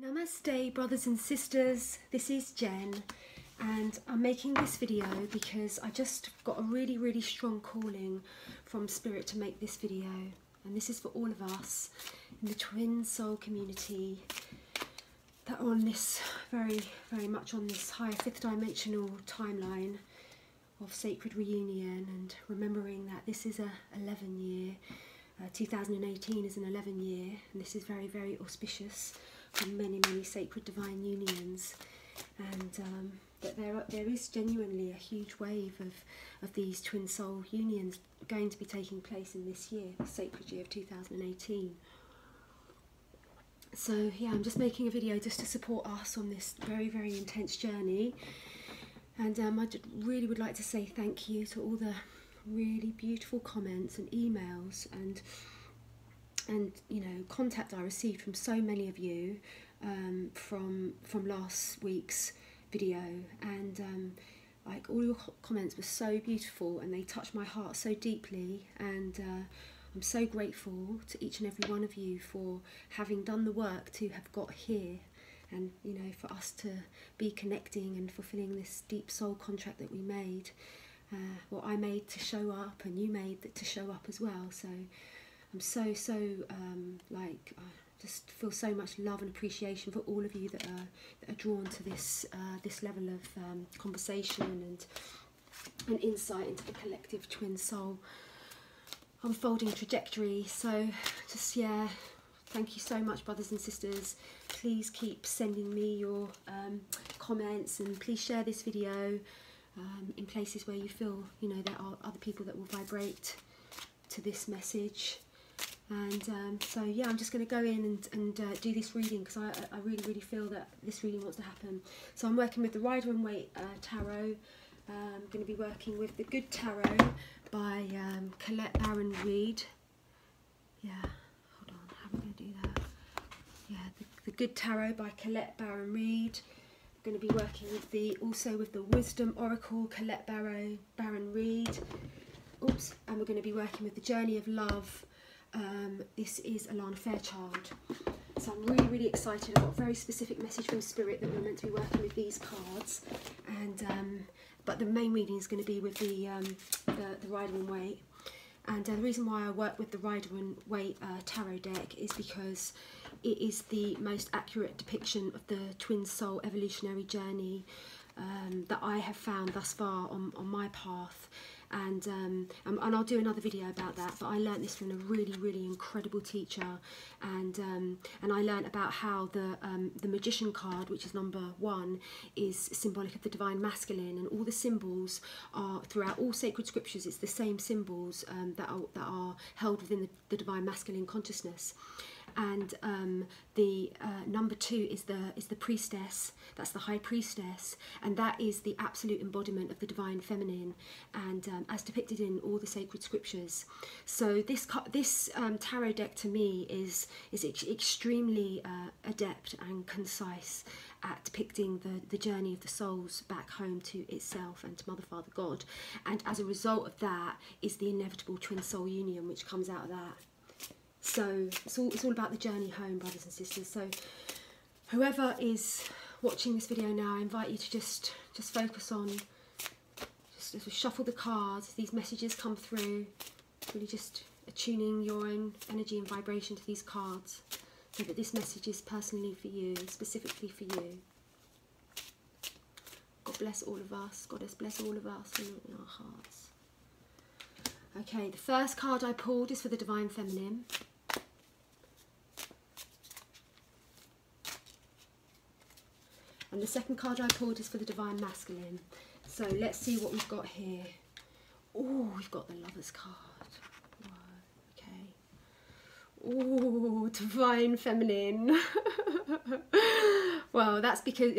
Namaste, brothers and sisters. This is Jen, and I'm making this video because I just got a really strong calling from Spirit to make this video, and this is for all of us in the twin soul community that are on this very much on this higher fifth dimensional timeline of sacred reunion, and remembering that this is a 11 year 2018 is an 11 year, and this is very auspicious for many sacred divine unions, and that there is genuinely a huge wave of these twin soul unions going to be taking place in this year, the sacred year of 2018. So yeah, I'm just making a video just to support us on this very intense journey, and I really would like to say thank you to all the really beautiful comments and emails and you know, contact I received from so many of you from last week's video, and like all your comments were so beautiful and they touched my heart so deeply, and I'm so grateful to each and every one of you for having done the work to have got here, and you know, for us to be connecting and fulfilling this deep soul contract that we made. Well, I made to show up, and you made that to show up as well. So I'm so like, I just feel so much love and appreciation for all of you that are drawn to this this level of conversation and insight into the collective twin soul unfolding trajectory. So just, yeah, thank you so much, brothers and sisters. Please keep sending me your comments, and please share this video in places where you feel, you know, there are other people that will vibrate to this message. And so yeah, I'm just going to go in and do this reading, because I really feel that this reading wants to happen. So I'm working with the Rider and Waite Tarot. I'm going to be working with the Good Tarot by Colette Baron Reid. Yeah, hold on, how am I going to do that? Yeah, the Good Tarot by Colette Baron Reid. I'm going to be working with also with the Wisdom Oracle, Colette Baron Reid. Oops, and we're going to be working with the Journey of Love. This is Alana Fairchild. So I'm really excited. I've got a very specific message from Spirit that we're meant to be working with these cards, and but the main reading is going to be with the Rider and Waite. And the reason why I work with the Rider and Waite tarot deck is because it is the most accurate depiction of the twin soul evolutionary journey that I have found thus far on my path. And I'll do another video about that, but I learnt this from a really incredible teacher, and I learnt about how the Magician card, which is number 1, is symbolic of the divine masculine, and all the symbols are throughout all sacred scriptures. It's the same symbols that are held within the divine masculine consciousness. And the number 2 is the priestess. That's the high priestess, and that is the absolute embodiment of the divine feminine, and as depicted in all the sacred scriptures. So this tarot deck to me is extremely adept and concise at depicting the journey of the souls back home to itself and to Mother, Father, God, and as a result of that is the inevitable twin soul union which comes out of that. So it's all about the journey home, brothers and sisters. So whoever is watching this video now, I invite you to just focus on, just shuffle the cards. These messages come through, really just attuning your own energy and vibration to these cards, so that this message is personally for you, specifically for you. God bless all of us. Goddess bless all of us in our hearts. Okay, the first card I pulled is for the Divine Feminine. And the second card I pulled is for the Divine Masculine. So let's see what we've got here. Oh, we've got the Lover's card. Whoa, okay. Oh, Divine Feminine. Well, that's because...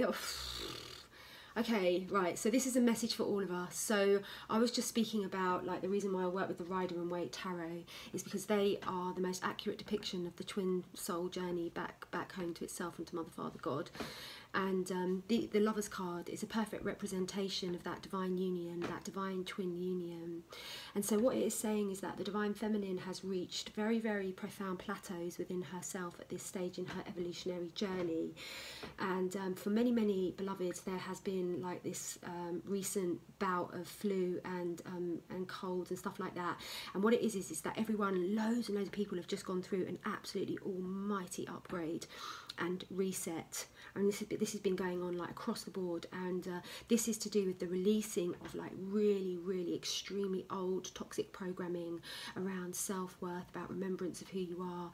Okay, right, so this is a message for all of us. So I was just speaking about, like, the reason why I work with the Rider and Waite Tarot is because they are the most accurate depiction of the twin soul journey back home to itself and to Mother, Father, God. And the Lover's card is a perfect representation of that divine union, that divine twin union. And so what it is saying is that the divine feminine has reached very, very profound plateaus within herself at this stage in her evolutionary journey. And for many, many beloveds, there has been like this recent bout of flu and colds and stuff like that. And what it is that everyone, loads and loads of people have just gone through an absolutely almighty upgrade and reset. And this has been going on like across the board, and this is to do with the releasing of like really, really extremely old toxic programming around self-worth, about remembrance of who you are,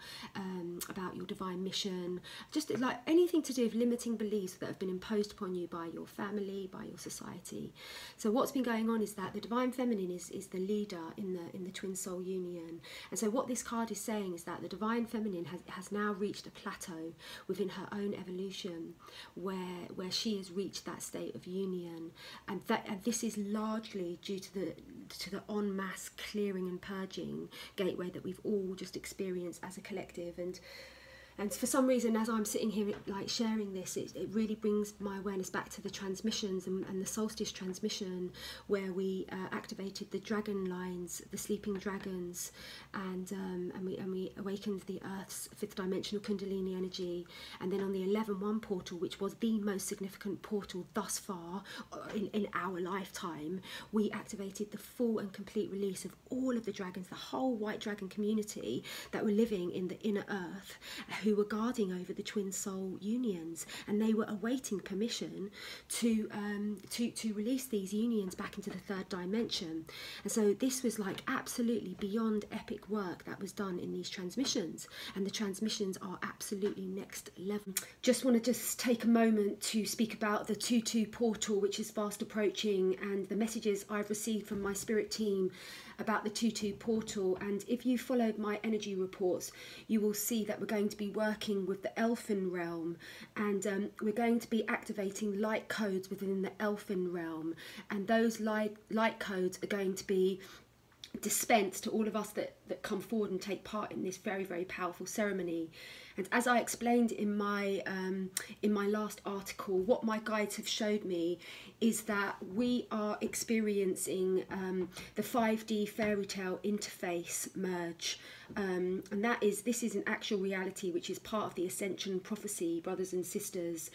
about your divine mission, just like anything to do with limiting beliefs that have been imposed upon you by your family, by your society. So what's been going on is that the divine feminine is the leader in the twin soul union. And so what this card is saying is that the divine feminine has now reached a plateau within her own evolution, where she has reached that state of union, and this is largely due to the en masse clearing and purging gateway that we've all just experienced as a collective. And for some reason, as I'm sitting here like sharing this, it really brings my awareness back to the transmissions and the solstice transmission, where we activated the dragon lines, the sleeping dragons, and we awakened the Earth's fifth dimensional Kundalini energy. And then on the 11-1 portal, which was the most significant portal thus far in our lifetime, we activated the full and complete release of all of the dragons, the whole white dragon community that were living in the inner Earth, who were guarding over the twin soul unions, and they were awaiting permission to release these unions back into the third dimension. And so this was like absolutely beyond epic work that was done in these transmissions, and the transmissions are absolutely next level. Just want to take a moment to speak about the 2-2 portal, which is fast approaching, and the messages I've received from my spirit team about the 2-2 portal. And if you followed my energy reports, you will see that we're going to be working with the elfin realm, and we're going to be activating light codes within the elfin realm, and those light codes are going to be dispensed to all of us that come forward and take part in this very, very powerful ceremony. And as I explained in my last article, what my guides have showed me is that we are experiencing the 5D fairy tale interface merge, and this is an actual reality which is part of the ascension prophecy, brothers and sisters.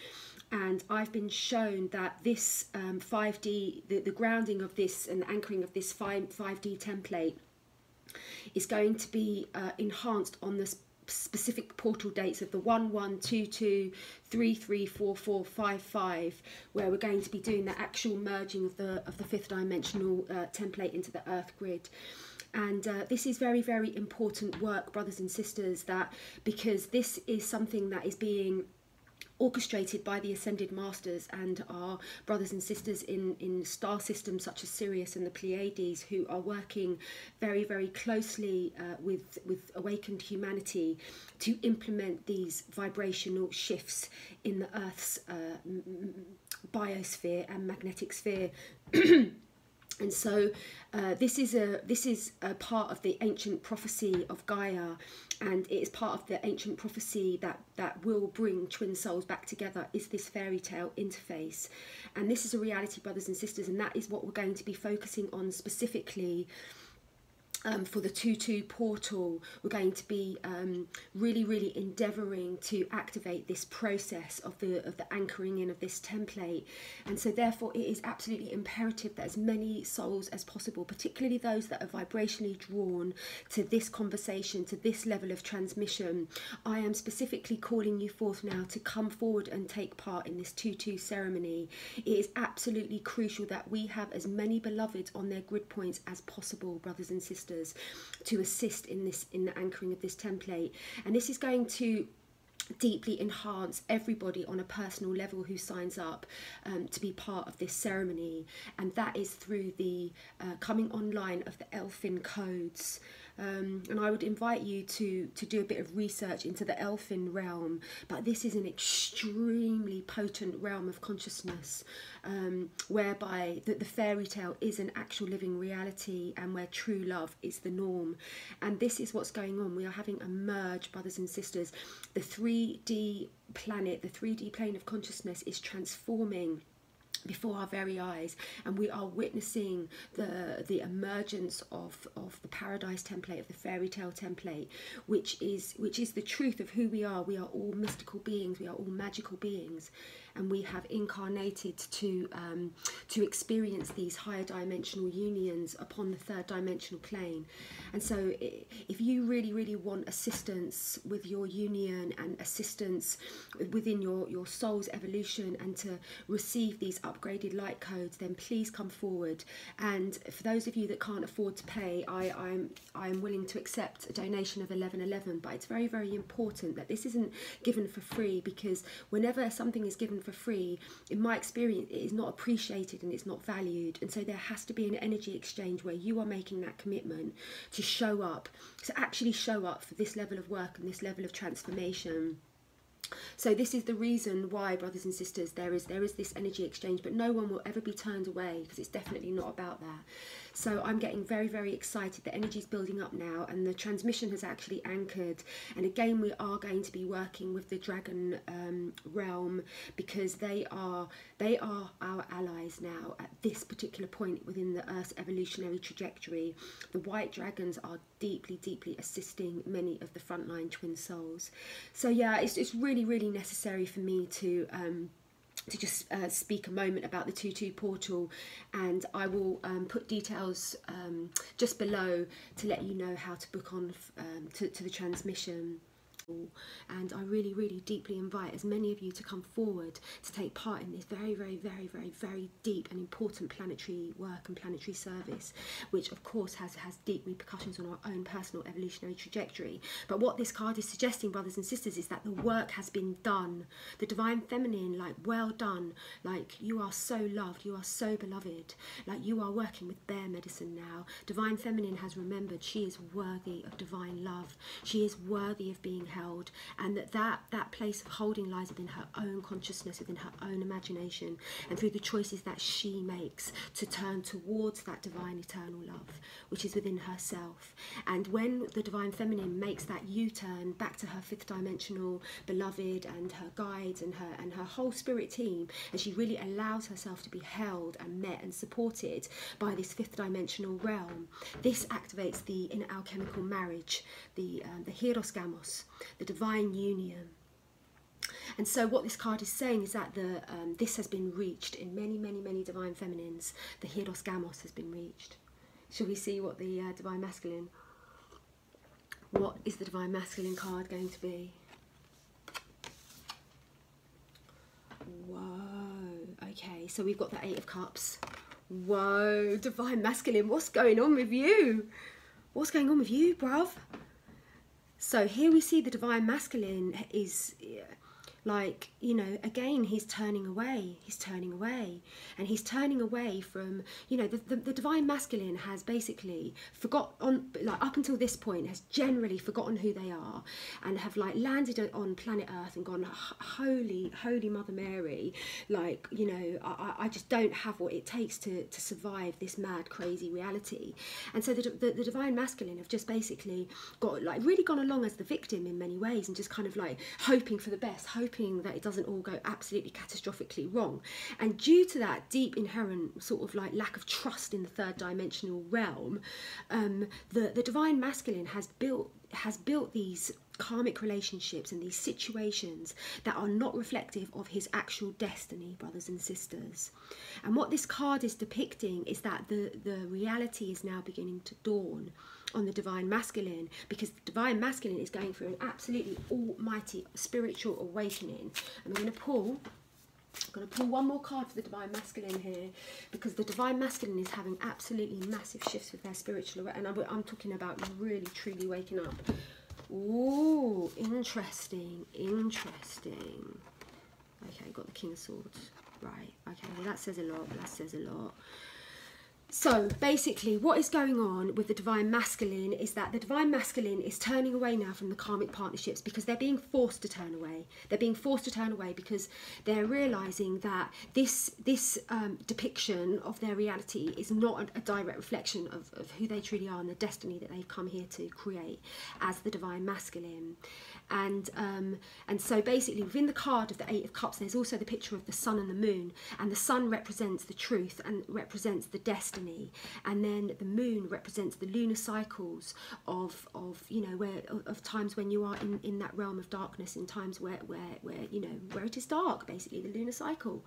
And I've been shown that this 5D, the grounding of this and the anchoring of this 5D template is going to be enhanced on the specific portal dates of the 1-1-2-2, 3-3-4-4-5-5, where we're going to be doing the actual merging of the fifth dimensional template into the earth grid. And this is very, very important work, brothers and sisters, because this is something that is being orchestrated by the ascended masters and our brothers and sisters in star systems such as Sirius and the Pleiades, who are working very, very closely with awakened humanity to implement these vibrational shifts in the Earth's biosphere and magnetic sphere. And so this is a part of the ancient prophecy of Gaia, and it is part of the ancient prophecy that will bring twin souls back together, is this fairy tale interface. And this is a reality, brothers and sisters, and that is what we're going to be focusing on specifically. For the 2-2 portal, we're going to be really, really endeavouring to activate this process of the anchoring in of this template. And so therefore it is absolutely imperative that as many souls as possible, particularly those that are vibrationally drawn to this conversation, to this level of transmission, I am specifically calling you forth now to come forward and take part in this 2-2 ceremony. It is absolutely crucial that we have as many beloveds on their grid points as possible, brothers and sisters, to assist in the anchoring of this template. And this is going to deeply enhance everybody on a personal level who signs up to be part of this ceremony, and that is through the coming online of the elfin codes. And I would invite you to do a bit of research into the elfin realm, but this is an extremely potent realm of consciousness, whereby the fairy tale is an actual living reality, and where true love is the norm. And this is what's going on. We are having a merge, brothers and sisters. The 3D planet, the 3D plane of consciousness is transforming before our very eyes, and we are witnessing the emergence of the paradise template, of the fairy tale template, which is the truth of who we are. We are all mystical beings, we are all magical beings, and we have incarnated to experience these higher dimensional unions upon the third dimensional plane. And so if you really want assistance with your union, and assistance within your soul's evolution, and to receive these upgraded light codes, then please come forward. And for those of you that can't afford to pay, I'm willing to accept a donation of 1111, but it's very important that this isn't given for free, because whenever something is given for free, in my experience, it is not appreciated and it's not valued. And so there has to be an energy exchange where you are making that commitment to show up, to actually show up for this level of work and this level of transformation. So this is the reason why, brothers and sisters, there is this energy exchange, but no one will ever be turned away, because it's definitely not about that. So I'm getting very excited. The energy is building up now, and the transmission has actually anchored. And again, we are going to be working with the dragon realm, because they are our allies now at this particular point within the Earth's evolutionary trajectory. The white dragons are deeply assisting many of the frontline twin souls. So yeah, it's really necessary for me to just speak a moment about the 2-2 portal, and I will put details just below to let you know how to book on to the transmission. And I really deeply invite as many of you to come forward to take part in this very deep and important planetary work and planetary service, which of course has deep repercussions on our own personal evolutionary trajectory. But what this card is suggesting, brothers and sisters, is that the work has been done. The divine feminine, like, well done, like, you are so loved, you are so beloved, like, you are working with bear medicine now. Divine feminine has remembered she is worthy of divine love, she is worthy of being held, and that place of holding lies within her own consciousness, within her own imagination, and through the choices that she makes to turn towards that divine eternal love which is within herself. And when the divine feminine makes that U-turn back to her fifth dimensional beloved and her guides and her whole spirit team, and she really allows herself to be held and met and supported by this fifth dimensional realm, this activates the inner alchemical marriage, the hierosgamos, the divine union. And so what this card is saying is that this has been reached in many divine feminines. The hierosgamos has been reached. Shall we see what the divine masculine, what is the divine masculine card going to be? Whoa, okay, so we've got the 8 of Cups. Whoa, divine masculine, what's going on with you? What's going on with you, bruv? So here we see the divine masculine is like, you know, again, he's turning away, and he's turning away from, you know, the divine masculine has basically forgotten, like, up until this point, has generally forgotten who they are, and have, like, landed on planet Earth and gone, holy Mother Mary, like, you know, I just don't have what it takes to survive this mad, crazy reality. And so the divine masculine have just basically got, like, really gone along as the victim in many ways, and just kind of like hoping for the best, hoping that it doesn't all go absolutely catastrophically wrong. And due to that deep inherent sort of like lack of trust in the third dimensional realm, the divine masculine has built these karmic relationships and these situations that are not reflective of his actual destiny, brothers and sisters. And what this card is depicting is that the reality is now beginning to dawn on the divine masculine, because the divine masculine is going through an absolutely almighty spiritual awakening. I'm going to pull one more card for the divine masculine here, because the divine masculine is having absolutely massive shifts with their spiritual, and I'm talking about really truly waking up. Ooh, interesting. Okay, got the King of Swords. Right, okay, well that says a lot, So basically what is going on with the divine masculine is that the divine masculine is turning away now from the karmic partnerships because they're being forced to turn away. They're being forced to turn away because they're realizing that this depiction of their reality is not a direct reflection of who they truly are and the destiny that they've come here to create as the divine masculine. And so basically within the card of the Eight of Cups there's also the picture of the sun and the moon, and the sun represents the truth and represents the destiny, and then the moon represents the lunar cycles of you know, where of times when you are in that realm of darkness, in times where you know, where it is dark, basically the lunar cycle.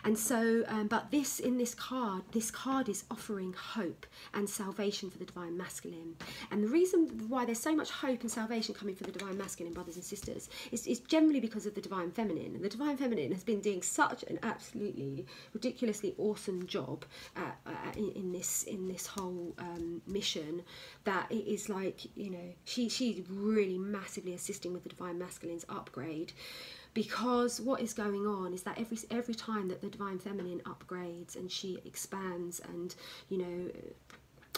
And so but this card is offering hope and salvation for the divine masculine. And the reason why there's so much hope and salvation coming for the divine masculine, brothers and sisters, is generally because of the divine feminine. And the divine feminine has been doing such an absolutely ridiculously awesome job in this whole mission, that it is like, you know, she's really massively assisting with the divine masculine's upgrade. Because what is going on is that every time that the divine feminine upgrades and she expands and, you know,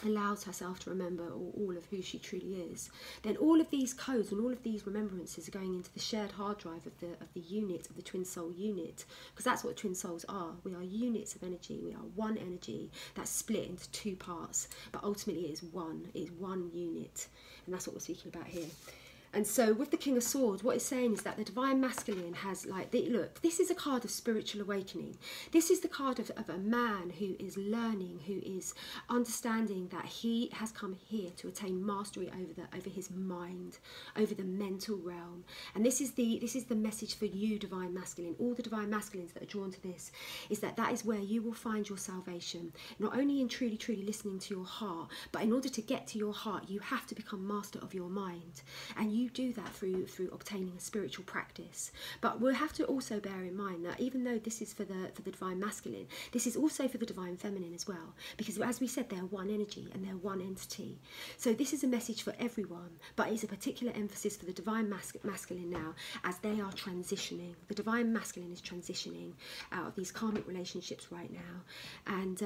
allows herself to remember all of who she truly is, then all of these codes and all of these remembrances are going into the shared hard drive of the unit, of the twin soul unit, because that's what twin souls are. We are units of energy. We are one energy that's split into two parts, but ultimately it is one unit, and that's what we're speaking about here. And so with the King of Swords, what it's saying is that the divine masculine has, like, look, this is a card of spiritual awakening. This is the card of a man who is learning, who is understanding that he has come here to attain mastery over his mind, over the mental realm. And this is the message for you, divine masculine. All the divine masculines that are drawn to this is that is where you will find your salvation. Not only in truly listening to your heart, but in order to get to your heart, you have to become master of your mind. And you do that through obtaining a spiritual practice. But we'll have to also bear in mind that even though this is for the divine masculine, this is also for the divine feminine as well, because as we said, they're one energy and they're one entity. So this is a message for everyone, but it's a particular emphasis for the divine masculine now, as they are transitioning. The divine masculine is transitioning out of these karmic relationships right now, and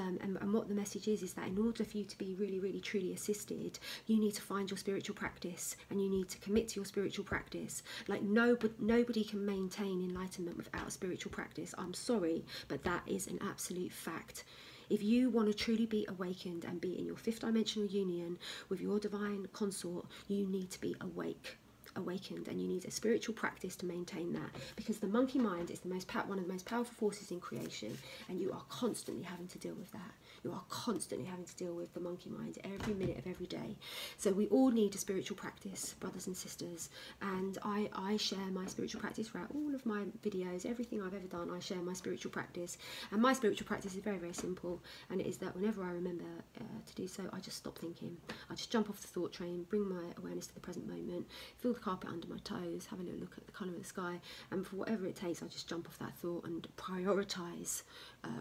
what the message is that in order for you to be really truly assisted, you need to find your spiritual practice, and you need to commit to your spiritual practice. Like nobody can maintain enlightenment without a spiritual practice. I'm sorry, but that is an absolute fact. If you want to truly be awakened and be in your fifth dimensional union with your divine consort, you need to be awakened, and you need a spiritual practice to maintain that, because the monkey mind is one of the most powerful forces in creation, and you are constantly having to deal with that. You are constantly having to deal with the monkey mind every minute of every day. So we all need a spiritual practice, brothers and sisters, and I share my spiritual practice throughout all of my videos. Everything I've ever done, I share my spiritual practice, and my spiritual practice is very simple, and it is that whenever I remember to do so, I just stop thinking. I just jump off the thought train, bring my awareness to the present moment, feel the carpet under my toes, have a little look at the colour of the sky, and for whatever it takes, I just jump off that thought and prioritise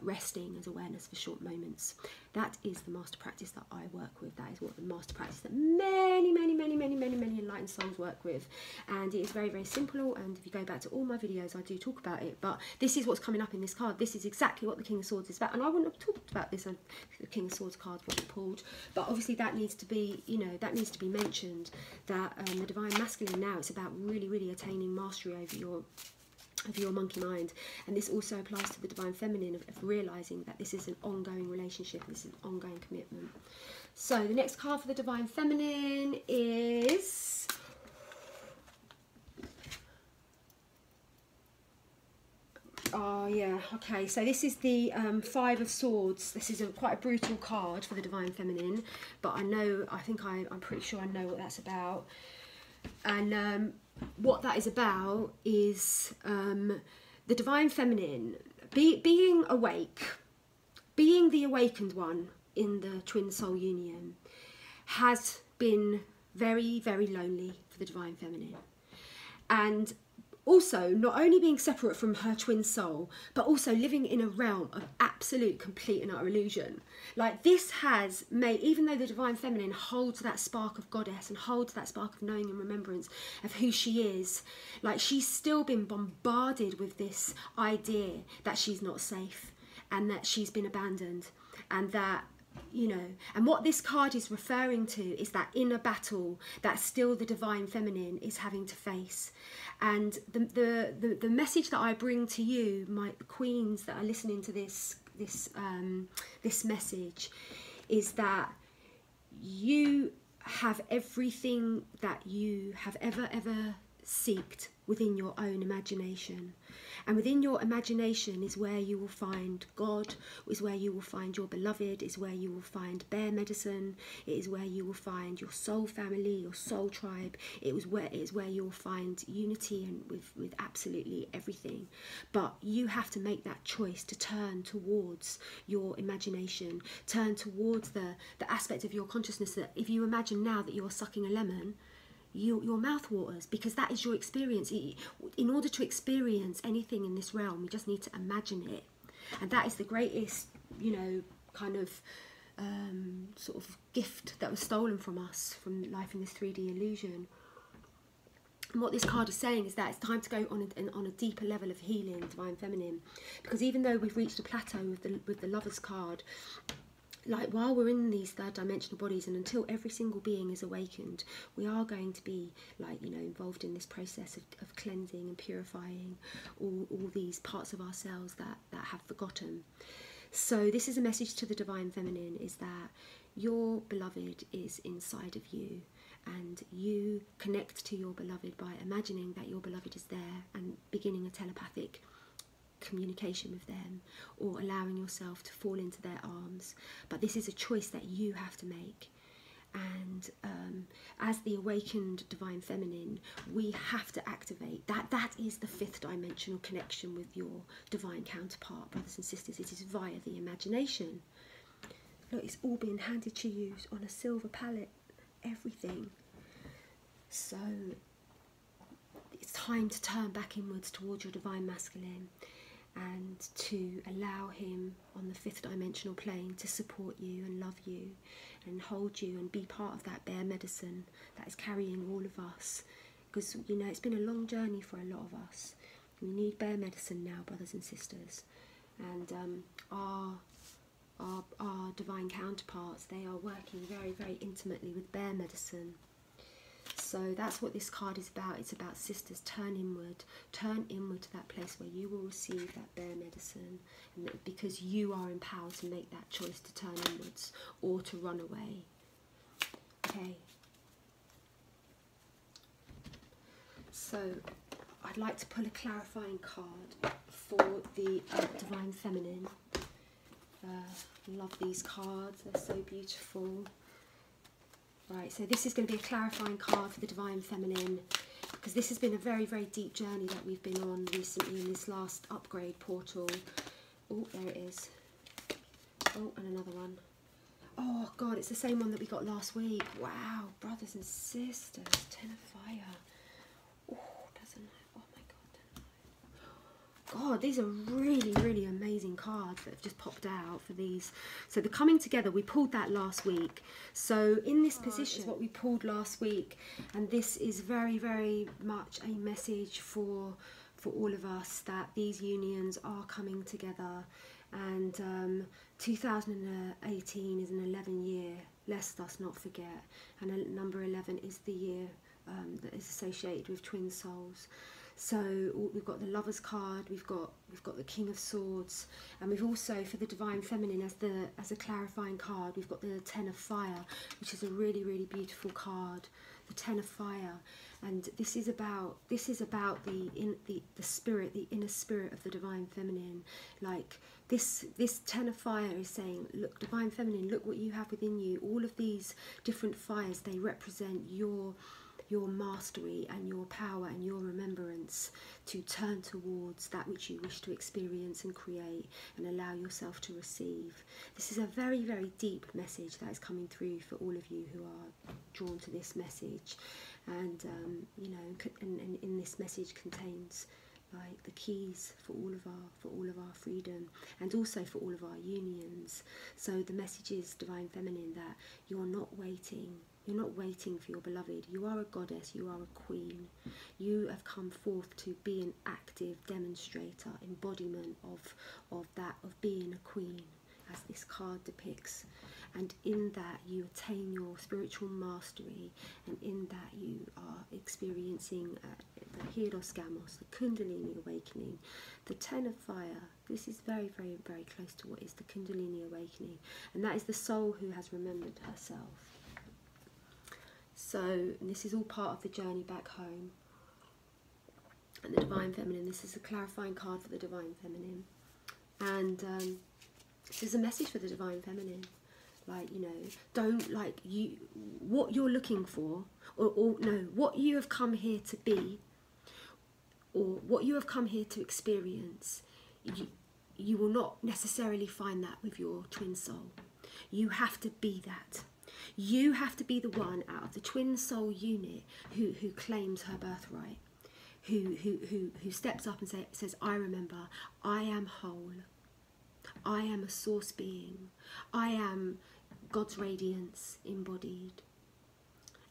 resting as awareness for short moments. That is the master practice that I work with. That is what the master practice that many enlightened souls work with, and it is very simple. And if you go back to all my videos, I do talk about it, but this is what's coming up in this card. This is exactly what the King of Swords is about, and I wouldn't have talked about this if the King of Swords card wasn't pulled, but obviously that needs to be, you know, that needs to be mentioned, that the divine masculine now, it's about really attaining mastery over your monkey mind. And this also applies to the divine feminine, of realizing that this is an ongoing relationship, this is an ongoing commitment. So the next card for the divine feminine is okay, so this is the Five of Swords. This is quite a brutal card for the divine feminine, but I'm pretty sure I know what that's about. And what that is about is the divine feminine being awake, being the awakened one in the twin soul union, has been very lonely for the divine feminine. And also not only being separate from her twin soul, but also living in a realm of absolute, complete and utter illusion. Like, this has made, even though the divine feminine holds that spark of goddess and holds that spark of knowing and remembrance of who she is, like, she's still been bombarded with this idea that she's not safe, and that she's been abandoned, and that you know. And what this card is referring to is that inner battle that still the divine feminine is having to face. And the message that I bring to you, my queens that are listening to this message, is that you have everything that you have ever seeked within your own imagination. And within your imagination is where you will find God, is where you will find your beloved, is where you will find bear medicine, it is where you will find your soul family, your soul tribe, it is where you will find unity and with absolutely everything. But you have to make that choice to turn towards your imagination, turn towards the aspect of your consciousness that if you imagine now that you're sucking a lemon, your mouth waters, because that is your experience. In order to experience anything in this realm, you just need to imagine it. And that is the greatest, you know, kind of sort of gift that was stolen from us, from life in this 3D illusion. And what this card is saying is that it's time to go on a deeper level of healing, divine feminine. Because even though we've reached a plateau with the Lover's card, like while we're in these third dimensional bodies, and until every single being is awakened, we are going to be, like, you know, involved in this process of cleansing and purifying all these parts of ourselves that have forgotten. So this is a message to the divine feminine, is that your beloved is inside of you, and you connect to your beloved by imagining that your beloved is there and beginning a telepathic communication with them, or allowing yourself to fall into their arms. But this is a choice that you have to make. And as the awakened divine feminine, we have to activate that is the fifth dimensional connection with your divine counterpart, brothers and sisters. It is via the imagination. Look, it's all being handed to you on a silver palette, everything. So it's time to turn back inwards towards your divine masculine, and to allow him on the fifth dimensional plane to support you and love you and hold you and be part of that bear medicine that is carrying all of us. Because, you know, it's been a long journey for a lot of us. We need bear medicine now, brothers and sisters. And our divine counterparts, they are working very, very intimately with bear medicine. So that's what this card is about. It's about, sisters, turn inward to that place where you will receive that bear medicine, and because you are empowered to make that choice to turn inwards or to run away. Okay. So I'd like to pull a clarifying card for the divine feminine. Love these cards, they're so beautiful. Right, so this is going to be a clarifying card for the divine feminine, because this has been a very, very deep journey that we've been on recently in this last upgrade portal. Oh, there it is. Oh, and another one. Oh God, it's the same one that we got last week. Wow, brothers and sisters, Ten of Fire. Oh, doesn't it? Oh my God. God, these are really, really amazing cards that have just popped out for these. So the coming together, we pulled that last week. So in this position is what we pulled last week, and this is very, very much a message for all of us, that these unions are coming together. And 2018 is an 11 year, lest us not forget, and number 11 is the year that is associated with twin souls. So we've got the Lover's card, we've got the King of Swords, and we've also, for the divine feminine, as a clarifying card, we've got the Ten of Fire, which is a really, really beautiful card. The Ten of Fire, and this is about the spirit, the inner spirit of the divine feminine. Like this Ten of Fire is saying, look, divine feminine, look what you have within you. All of these different fires, they represent your mastery and your power and your remembrance to turn towards that which you wish to experience and create and allow yourself to receive. This is a very, very deep message that is coming through for all of you who are drawn to this message. And you know, and in this message contains like the keys for all of our freedom, and also for all of our unions. So the message is, divine feminine, that you're not waiting. You're not waiting for your beloved. You are a goddess, you are a queen. You have come forth to be an active demonstrator, embodiment of being a queen, as this card depicts. and in that you attain your spiritual mastery, and in that you are experiencing the Hieros Gamos, the Kundalini awakening, the 10 of fire. This is very, very, very close to what is the Kundalini awakening, and that is the soul who has remembered herself. So this is all part of the journey back home. And the Divine Feminine, this is a clarifying card for the Divine Feminine, and this is a message for the Divine Feminine. Like, you know, don't, like, you, what you're looking for, or no, what you have come here to be, or what you have come here to experience, you will not necessarily find that with your twin soul. You have to be that. You have to be the one out of the twin soul unit who claims her birthright. Who steps up and says, I remember, I am whole, I am a source being, I am God's radiance embodied,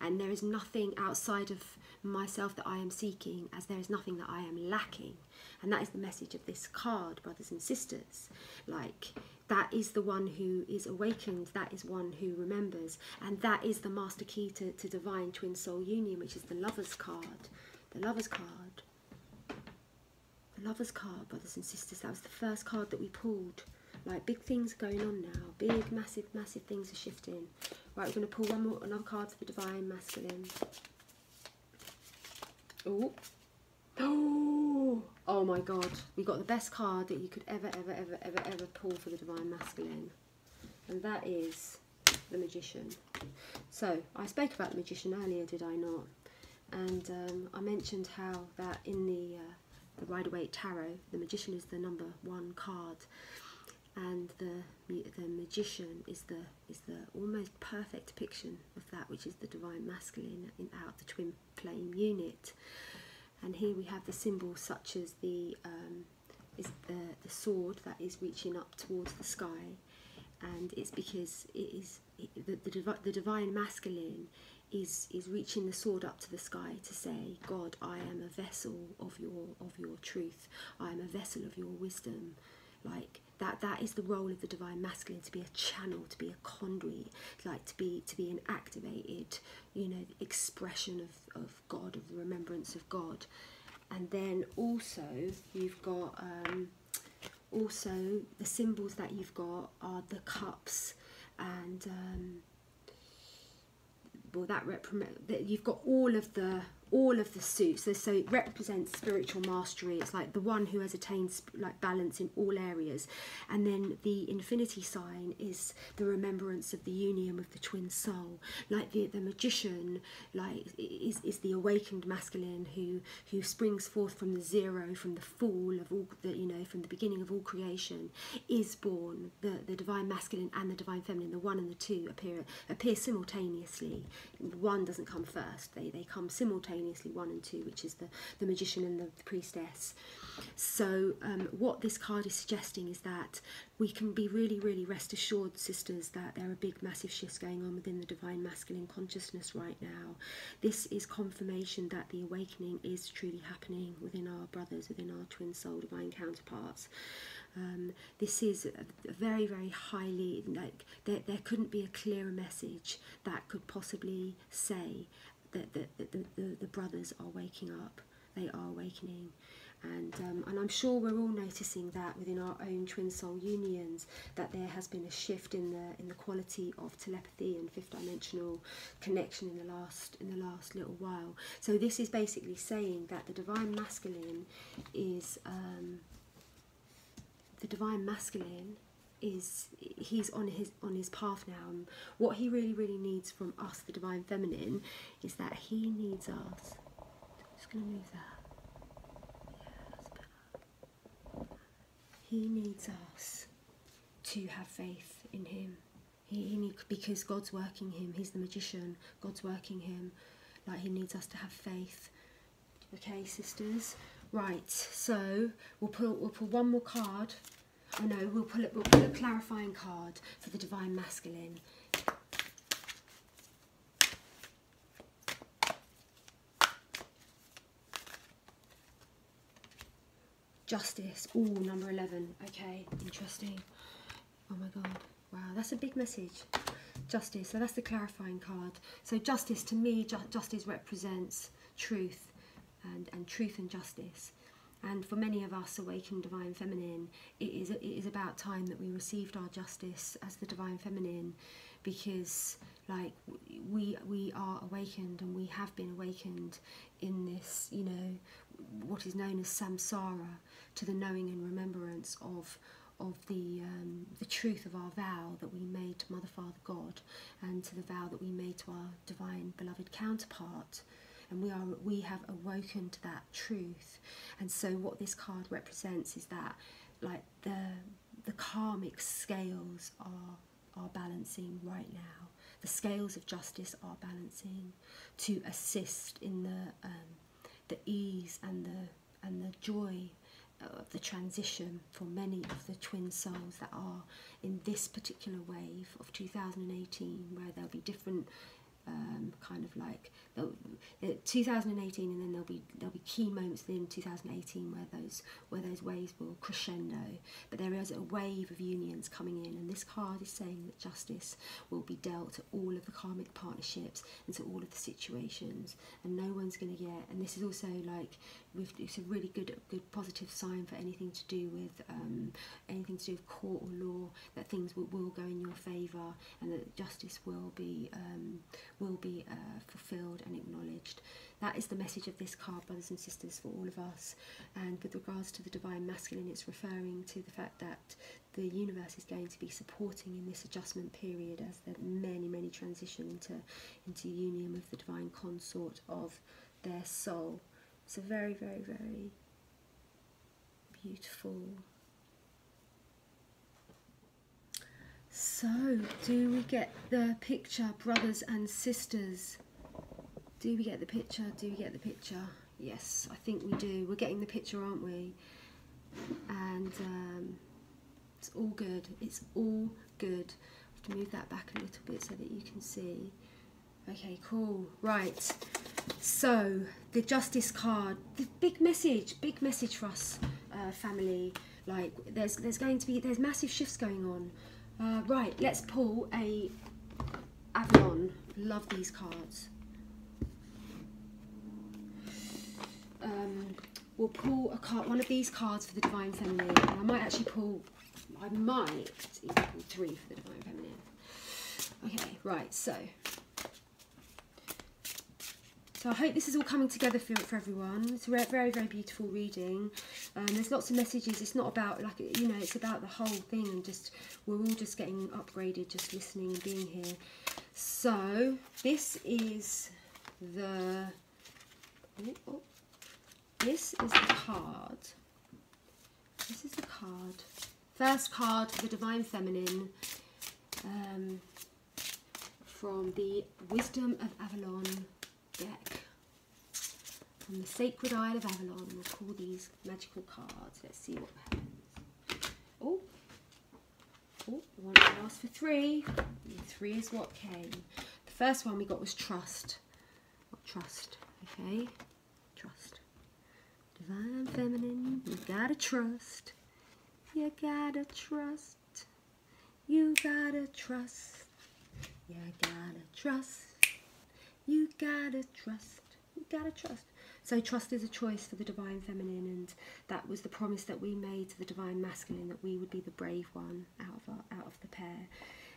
and there is nothing outside of myself that I am seeking, as there is nothing that I am lacking. And that is the message of this card, brothers and sisters. Like, that is the one who is awakened, that is one who remembers, and that is the master key to divine twin soul union, which is the Lover's card. The Lover's card. The Lover's card, brothers and sisters. That was the first card that we pulled. Like, big things are going on now. Big, massive, massive things are shifting. Right, we're going to pull another card for the Divine Masculine. Oh. Oh my God. We got the best card that you could ever pull for the Divine Masculine. And that is the Magician. So, I spoke about the Magician earlier, did I not? And I mentioned how that in the Rider-Waite Tarot, the Magician is the number 1 card, and the Magician is the almost perfect depiction of that which is the Divine Masculine out the twin flame unit. And here we have the symbols such as the sword that is reaching up towards the sky, and it's because the Divine Masculine is reaching the sword up to the sky to say, God, I am a vessel of your truth. I am a vessel of your wisdom. Like, that is the role of the Divine Masculine, to be a channel, to be a conduit, like to be an activated, you know, expression of God, of the remembrance of God. And then also you've got also the symbols that you've got are the cups, and well, that you've got all of the suits. So it represents spiritual mastery. It's like the one who has attained like balance in all areas. And then the infinity sign is the remembrance of the union with the twin soul. Like the Magician, like is the awakened masculine who springs forth from the zero, from the fall of all the, you know, from the beginning of all creation, is born. The Divine Masculine and the Divine Feminine, the one and the two appear simultaneously. One doesn't come first. They come simultaneously, 1 and 2, which is the Magician and the Priestess. So what this card is suggesting is that we can be really, really rest assured, sisters, that there are big, massive shifts going on within the Divine Masculine consciousness right now. This is confirmation that the awakening is truly happening within our brothers, within our twin soul divine counterparts. This is a very, very highly, like, there couldn't be a clearer message that could possibly say that the brothers are waking up. They are awakening. And I'm sure we're all noticing that within our own twin soul unions, that there has been a shift in the quality of telepathy and fifth dimensional connection in the last little while. So this is basically saying that the Divine Masculine is he's on his path now, and what he really, really needs from us, the Divine Feminine, is that he needs us. I'm just going to move that. He needs us to have faith in him. He needs, because God's working him. He's the Magician. God's working him. Like, he needs us to have faith. Okay, sisters. Right. So we'll pull one more card. Oh no, we'll pull a clarifying card for the Divine Masculine. Justice. Ooh, number 11. Okay, interesting. Oh my God. Wow, that's a big message. Justice, so that's the clarifying card. So justice, to me, justice represents truth, and truth and justice. And for many of us awakened Divine Feminine, it is about time that we received our justice as the Divine Feminine, because like we are awakened, and we have been awakened in this, you know, what is known as samsara, to the knowing and remembrance of the truth of our vow that we made to Mother, Father, God, and to the vow that we made to our divine beloved counterpart. And we have awoken to that truth. And so what this card represents is that, like, the karmic scales are balancing right now. The scales of justice are balancing to assist in the ease and the joy of the transition for many of the twin souls that are in this particular wave of 2018, where there'll be different kind of like 2018, and then there'll be key moments in 2018 where those waves will crescendo. But there is a wave of unions coming in, and this card is saying that justice will be dealt to all of the karmic partnerships and to all of the situations, and no one's going to get. And this is also like, it's a really good positive sign for anything to do with court or law, that things will go in your favour, and that justice will be fulfilled and acknowledged. That is the message of this card, brothers and sisters, for all of us. And with regards to the Divine Masculine, it's referring to the fact that the universe is going to be supporting in this adjustment period, as the many transition into union with the divine consort of their soul. It's a very beautiful. So, do we get the picture, brothers and sisters? Do we get the picture? Do we get the picture? Yes, I think we do. We're getting the picture, aren't we? And it's all good. It's all good. I have to move that back a little bit so that you can see. Okay, cool. Right. So, the Justice card. The big message for us, family. Like, there's massive shifts going on. Right, let's pull a Avalon. Love these cards. We'll pull a card, one of these cards for the Divine Feminine. And I might even pull 3 for the Divine Feminine. Okay, right, so I hope this is all coming together for everyone. It's a very beautiful reading. There's lots of messages. It's not about, like, you know, it's about the whole thing, and just we're all just getting upgraded, just listening and being here. So this is the this is the card. This is the card. First card for the Divine Feminine, from the Wisdom of Avalon deck. From the Sacred Isle of Avalon, we'll pull these magical cards. Let's see what happens. Oh, one asked for 3. And 3 is what came. The first one we got was trust. Trust, okay? Trust. Divine Feminine, you gotta trust. You gotta trust. You gotta trust. You gotta trust. You gotta trust. You gotta trust. So trust is a choice for the Divine Feminine, and that was the promise that we made to the Divine Masculine, that we would be the brave one out of the pair.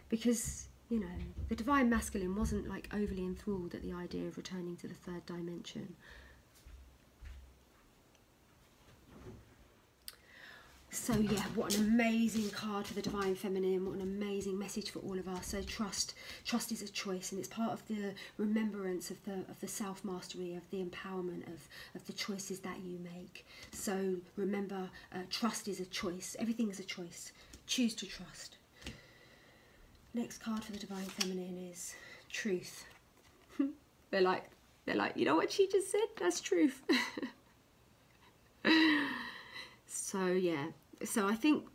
Because, you know, the Divine Masculine wasn't like overly enthralled at the idea of returning to the 3rd dimension. So yeah, what an amazing card for the Divine Feminine. What an amazing message for all of us. So trust is a choice, and it's part of the remembrance of the self-mastery, of the empowerment of the choices that you make. So remember, trust is a choice. Everything is a choice. Choose to trust. Next card for the Divine Feminine is truth. They're like, you know what she just said? That's truth. So yeah, so I think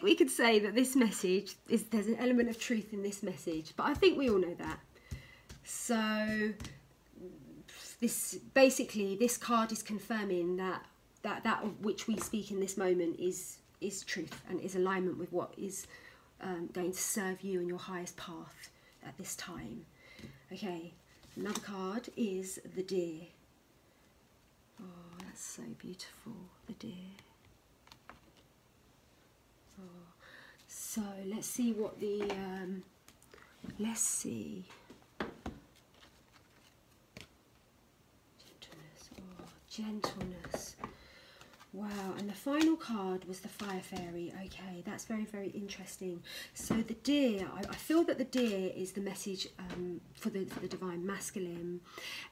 we could say that this message is, there's an element of truth in this message, but I think we all know that. So this card is confirming that of which we speak in this moment is truth, and is alignment with what is going to serve you in your highest path at this time. Okay, another card is the deer. Oh, that's so beautiful, the deer. Oh, so let's see what the, let's see. Gentleness, oh, gentleness. Wow, and the final card was the fire fairy. Okay, that's very, very interesting. So the deer, I feel that the deer is the message for the divine masculine,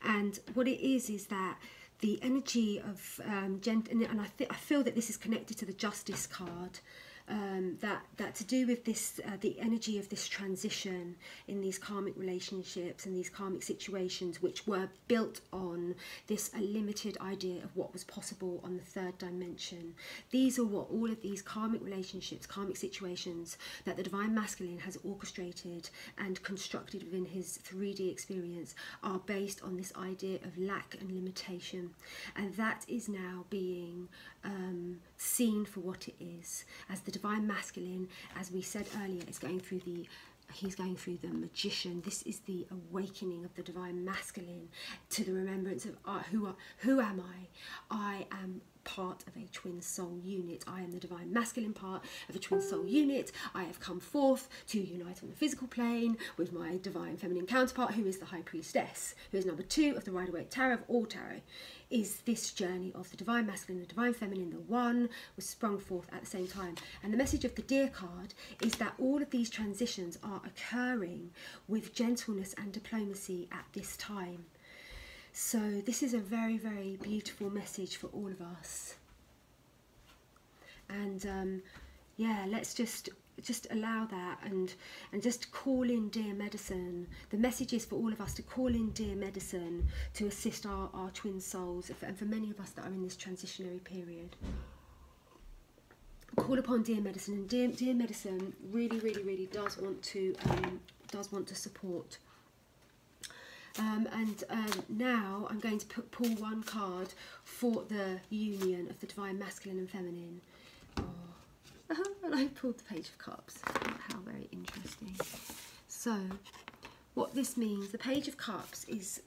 and what it is that the energy of and I feel that this is connected to the justice card. That to do with this, the energy of this transition in these karmic relationships and these karmic situations, which were built on this limited idea of what was possible on the third dimension. These are what all of these karmic relationships, karmic situations that the divine masculine has orchestrated and constructed within his 3D experience are based on this idea of lack and limitation, and that is now being seen for what it is, as the divine masculine, as we said earlier, is going through he's going through the magician. This is the awakening of the divine masculine to the remembrance of who am I? I am part of a twin soul unit. I am the divine masculine part of a twin soul unit. I have come forth to unite on the physical plane with my divine feminine counterpart, who is the high priestess, who is number 2 of the Rider-Waite Tarot of all tarot. Is this journey of the divine masculine, the divine feminine, the one was sprung forth at the same time. And the message of the deer card is that all of these transitions are occurring with gentleness and diplomacy at this time. So this is a very, very beautiful message for all of us. And yeah, let's just allow that and just call in dear medicine. The message is for all of us to call in dear medicine to assist our twin souls, and for many of us that are in this transitionary period. Call upon dear medicine, and dear medicine really, really, really does want to support. Now I'm going to pull one card for the union of the divine masculine and feminine. Oh, and I pulled the Page of Cups. How very interesting. So, what this means, the Page of Cups is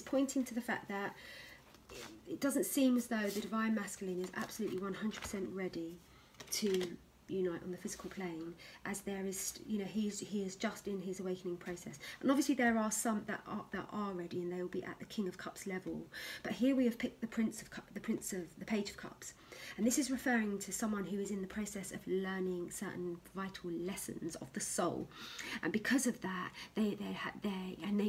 pointing to the fact that it doesn't seem as though the divine masculine is absolutely 100% ready to unite on the physical plane, as there is, you know, he is just in his awakening process, and obviously there are some that are ready, and they will be at the King of Cups level. But here we have picked the the Page of Cups, and this is referring to someone who is in the process of learning certain vital lessons of the soul, and because of that, they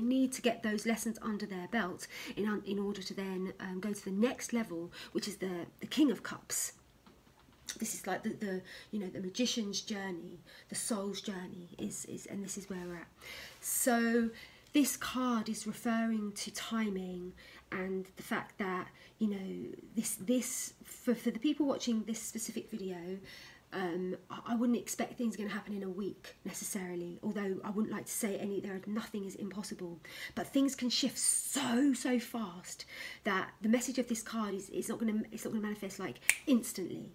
need to get those lessons under their belt in order to then go to the next level, which is the King of Cups. This is like the magician's journey, the soul's journey and this is where we're at. So this card is referring to timing and the fact that, you know, this for the people watching this specific video, I wouldn't expect things are going to happen in a week necessarily, although I wouldn't like to say nothing is impossible, but things can shift so fast that the message of this card is not going to manifest like instantly.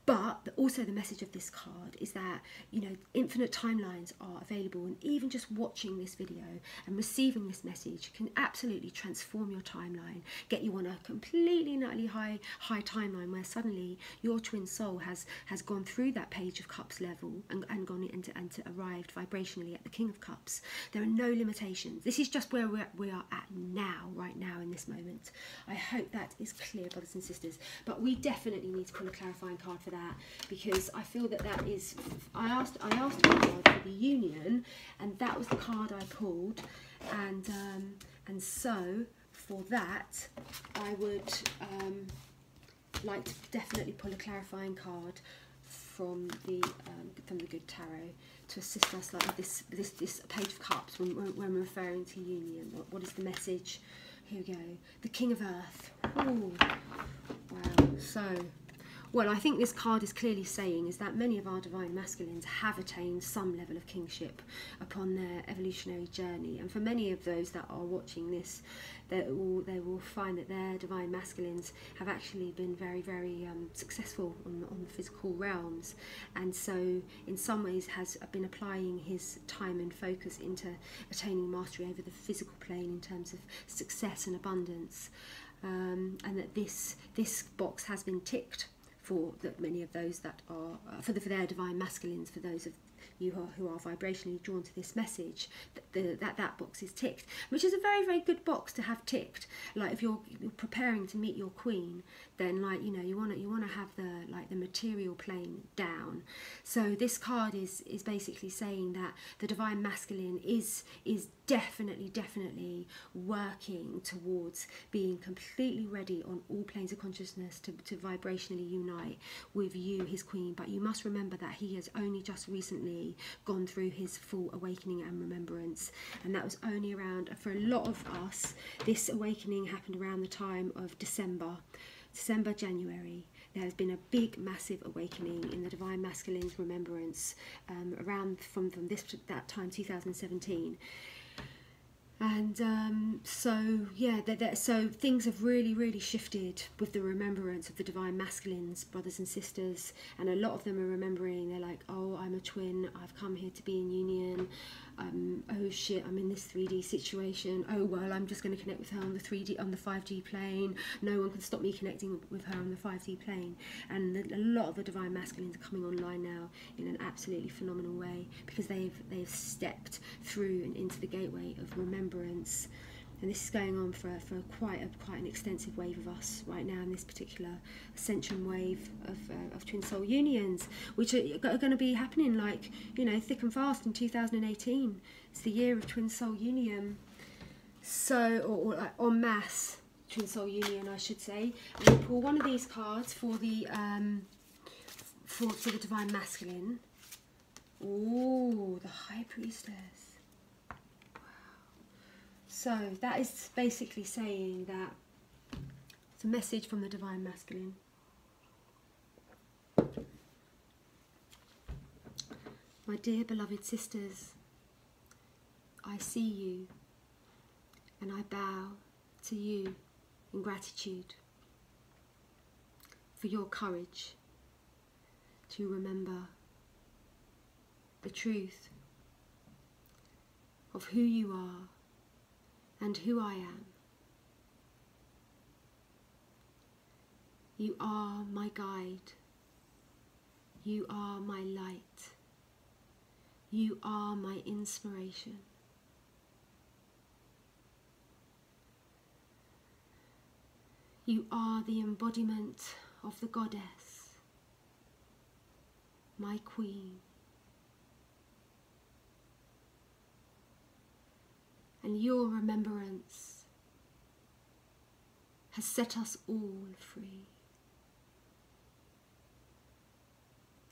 But also the message of this card is that, you know, infinite timelines are available, and even just watching this video and receiving this message can absolutely transform your timeline, get you on a completely and utterly high timeline where suddenly your twin soul has gone through that Page of Cups level and gone into and arrived vibrationally at the King of Cups. There are no limitations. This is just where we are at now, right now in this moment. I hope that is clear, brothers and sisters. But we definitely need to pull a clarifying card for that, because I feel that is, I asked a card for the union, and that was the card I pulled, and so for that I would like to definitely pull a clarifying card from the Good Tarot to assist us, like with this Page of Cups when we're referring to union. What is the message? Here we go. The King of Earth. Ooh, wow. So well, I think this card is clearly saying is that many of our divine masculines have attained some level of kingship upon their evolutionary journey, and for many of those that are watching this, they will find that their divine masculines have actually been very, very successful on the physical realms, and so in some ways has been applying his time and focus into attaining mastery over the physical plane in terms of success and abundance, and that this box has been ticked for that many of those that are for their divine masculines, for those of you who are vibrationally drawn to this message, that box is ticked, which is a very, very good box to have ticked. Like if you're preparing to meet your queen, then like you want to have the material plane down. So this card is basically saying that the divine masculine is definitely working towards being completely ready on all planes of consciousness to vibrationally unite with you, his queen. But you must remember that he has only just recently gone through his full awakening and remembrance, and that was only around, for a lot of us, this awakening happened around the time of December, January. There has been a big, massive awakening in the divine masculine's remembrance around from that time, 2017. And so things have really shifted with the remembrance of the divine masculines, brothers and sisters, and a lot of them are remembering. They're like, oh, I'm a twin, I've come here to be in union, oh shit, I'm in this 3D situation, oh well, I'm just going to connect with her on the 5D plane, no one can stop me connecting with her on the 5D plane. And a lot of the divine masculines are coming online now in an absolutely phenomenal way, because they've stepped through and into the gateway of remembrance. And this is going on for quite an extensive wave of us right now in this particular ascension wave of twin soul unions, which are going to be happening like, thick and fast in 2018. It's the year of twin soul union, so or like en masse twin soul union, I should say. And we pull one of these cards for the divine masculine. Oh, the High Priestess. So that is basically saying that it's a message from the divine masculine. My dear beloved sisters, I see you and I bow to you in gratitude for your courage to remember the truth of who you are and who I am. You are my guide. You are my light. You are my inspiration. You are the embodiment of the goddess, my queen. And your remembrance has set us all free.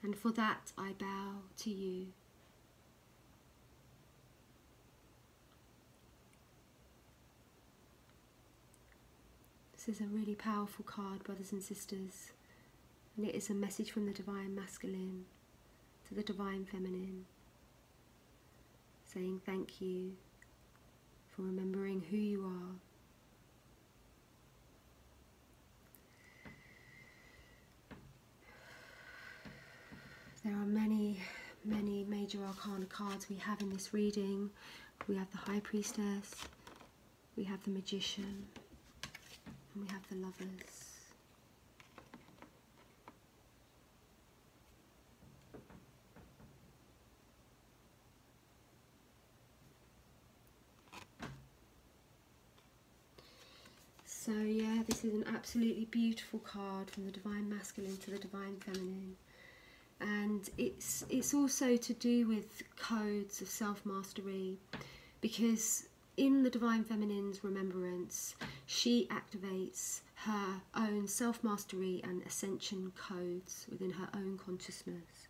And for that I bow to you. This is a really powerful card, brothers and sisters, and it is a message from the divine masculine to the divine feminine, saying thank you for remembering who you are. There are many major arcana cards we have in this reading. We have the High Priestess, we have the Magician, and we have the Lovers. So yeah, this is an absolutely beautiful card from the divine masculine to the divine feminine. And it's also to do with codes of self-mastery, because in the divine feminine's remembrance, she activates her own self-mastery and ascension codes within her own consciousness.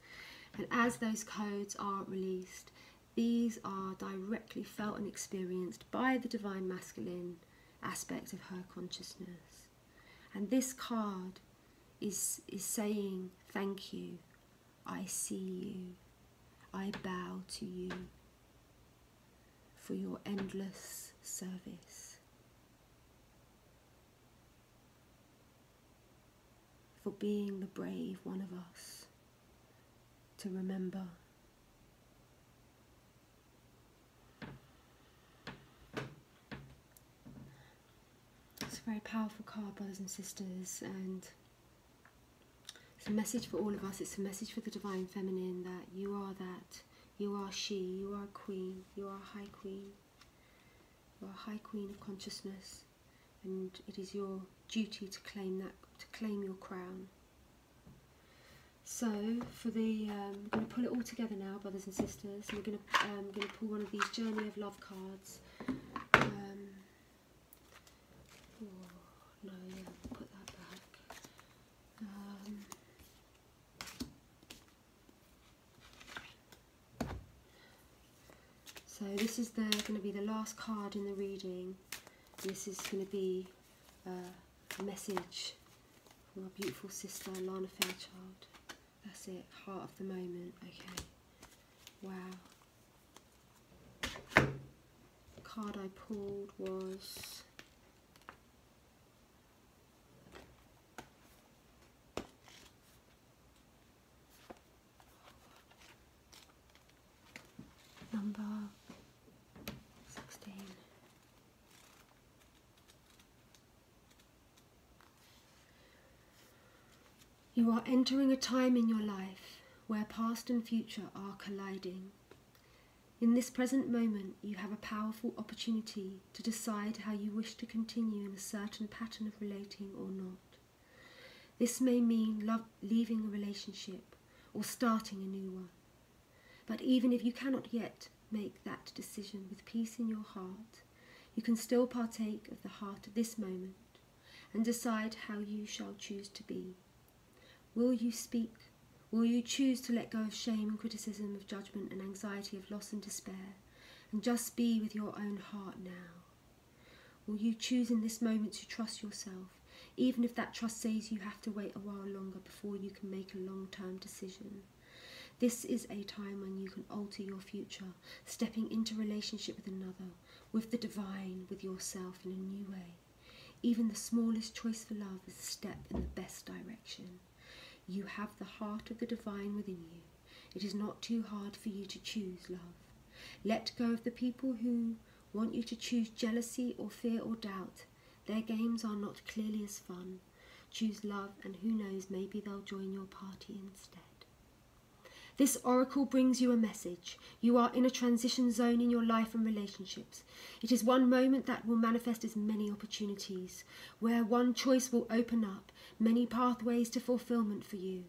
And as those codes are released, these are directly felt and experienced by the divine masculine aspect of her consciousness. And this card is saying thank you. I see you. I bow to you for your endless service, for being the brave one of us to remember. It's a very powerful card, brothers and sisters, and it's a message for all of us. It's a message for the Divine Feminine that, you are she, you are a queen, you are a high queen, you are a high queen of consciousness, and it is your duty to claim that, to claim your crown. So for the, we're going to pull it all together now, brothers and sisters. We're going to pull one of these Journey of Love cards. No, yeah, we'll put that back. So this is going to be the last card in the reading. This is going to be a message from our beautiful sister, Lana Fairchild. That's it, heart of the moment. Okay, wow. The card I pulled was number 16. You are entering a time in your life where past and future are colliding. In this present moment, you have a powerful opportunity to decide how you wish to continue in a certain pattern of relating or not. This may mean leaving a relationship or starting a new one. But even if you cannot yet make that decision with peace in your heart, you can still partake of the heart of this moment and decide how you shall choose to be. Will you speak? Will you choose to let go of shame and criticism, of judgment and anxiety, of loss and despair, and just be with your own heart now? Will you choose in this moment to trust yourself, even if that trust says you have to wait a while longer before you can make a long-term decision? This is a time when you can alter your future, stepping into relationship with another, with the divine, with yourself in a new way. Even the smallest choice for love is a step in the best direction. You have the heart of the divine within you. It is not too hard for you to choose love. Let go of the people who want you to choose jealousy or fear or doubt. Their games are not clearly as fun. Choose love, and who knows, maybe they'll join your party instead. This oracle brings you a message. You are in a transition zone in your life and relationships. It is one moment that will manifest as many opportunities, where one choice will open up many pathways to fulfillment for you.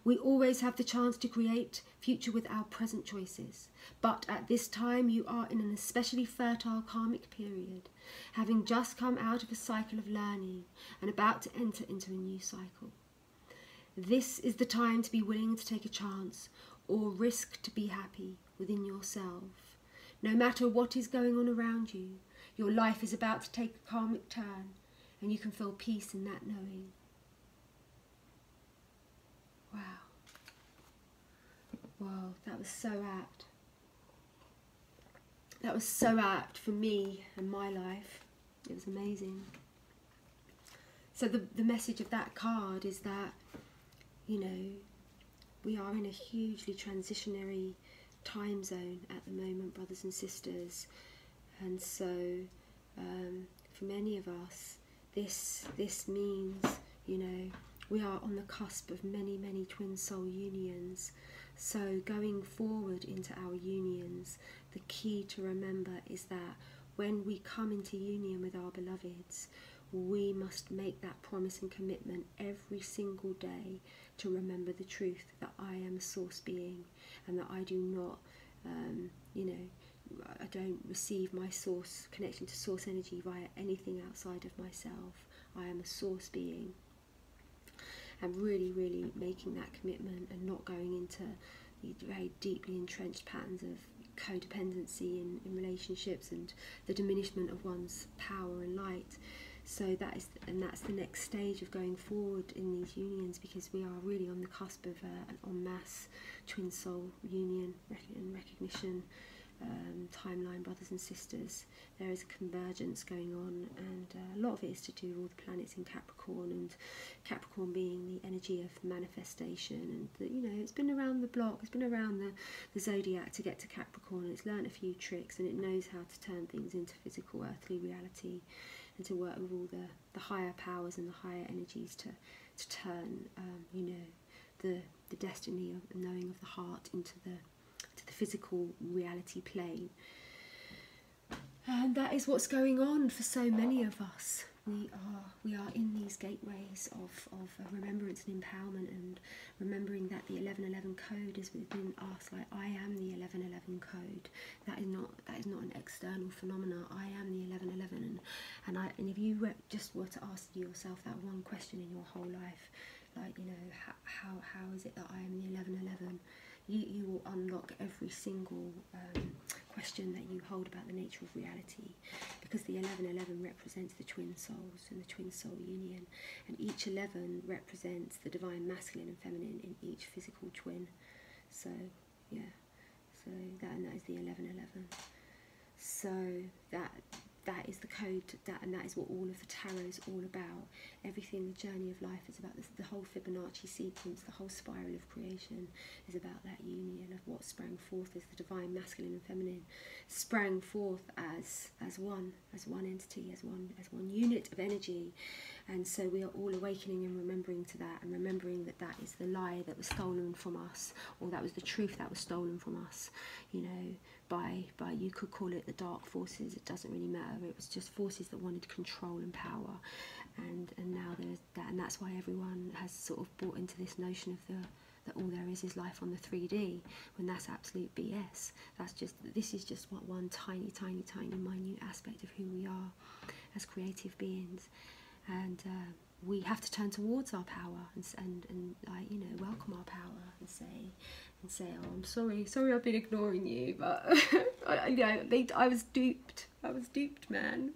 We always have the chance to create future with our present choices, but at this time you are in an especially fertile karmic period, having just come out of a cycle of learning and about to enter into a new cycle. This is the time to be willing to take a chance or risk to be happy within yourself. No matter what is going on around you, your life is about to take a karmic turn, and you can feel peace in that knowing. Wow. Wow, that was so apt. That was so apt for me and my life. It was amazing. So the message of that card is that, you know, we are in a hugely transitionary time zone at the moment, brothers and sisters. And so for many of us, this means, you know, we are on the cusp of many, many twin soul unions. So going forward into our unions, the key to remember is that when we come into union with our beloveds, we must make that promise and commitment every single day to remember the truth that I am a source being, and that I do not, you know, I don't receive my source connection to source energy via anything outside of myself. I am a source being. And really, really making that commitment and not going into the very deeply entrenched patterns of codependency in relationships and the diminishment of one's power and light. So that's the next stage of going forward in these unions, because we are really on the cusp of an en masse twin soul union and recognition timeline, brothers and sisters. There is a convergence going on, and a lot of it is to do with all the planets in Capricorn, and Capricorn being the energy of manifestation. And you know, it's been around the block, it's been around the zodiac to get to Capricorn. It's learned a few tricks, and it knows how to turn things into physical earthly reality, and to work with all the higher powers and the higher energies to turn you know, the destiny of knowing of the heart into the physical reality plane. And that is what's going on for so many of us. We are in these gateways of remembrance and empowerment, and remembering that the 1111 code is within us. Like, I am the 1111 code. That is not an external phenomena. I am the 1111, and if you just were to ask yourself that one question in your whole life, like, you know, how is it that I am the 1111? You will unlock every single question that you hold about the nature of reality, because the 1111 represents the twin souls and the twin soul union, and each 11 represents the divine masculine and feminine in each physical twin. So yeah, so that is the 1111. So that is the code, and that is what all of the tarot is all about. Everything, the journey of life is about this. The whole Fibonacci sequence, the whole spiral of creation is about that union of what sprang forth as the divine masculine and feminine, sprang forth as one entity, as one unit of energy. And so we are all awakening and remembering to that, and remembering that that is the lie that was stolen from us, or that was the truth that was stolen from us, you know, by you could call it the dark forces. It doesn't really matter. It was just forces that wanted control and power, and now there's that, and that's why everyone has sort of bought into this notion of that all there is life on the 3D, when that's absolute BS. This is just one tiny minute aspect of who we are as creative beings. And we have to turn towards our power and like, you know, welcome our power and say, oh, I'm sorry I've been ignoring you, but I was duped, man.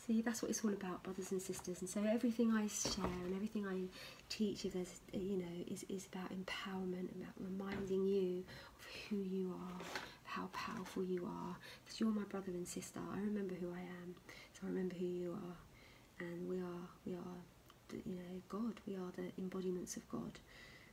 See, that's what it's all about, brothers and sisters. And so everything I share and everything I teach, if there's, you know, is about empowerment, about reminding you of who you are, how powerful you are, because you're my brother and sister. I remember who I am, so I remember who you are. And we are, you know, God. We are the embodiments of God,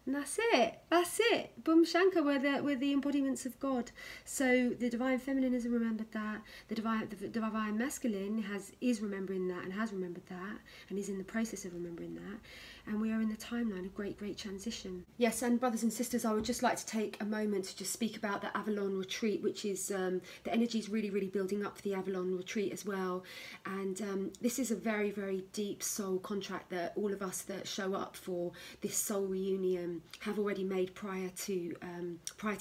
and that's it. Boom Shankar, we're the embodiments of God. So the divine feminine has remembered that. The divine masculine is remembering that, and has remembered that, and is in the process of remembering that. And we are in the timeline of great transition. Yes, and brothers and sisters, I would just like to take a moment to just speak about the Avalon retreat, which is the energy is really building up for the Avalon retreat as well. And this is a very deep soul contract that all of us that show up for this soul reunion have already made prior to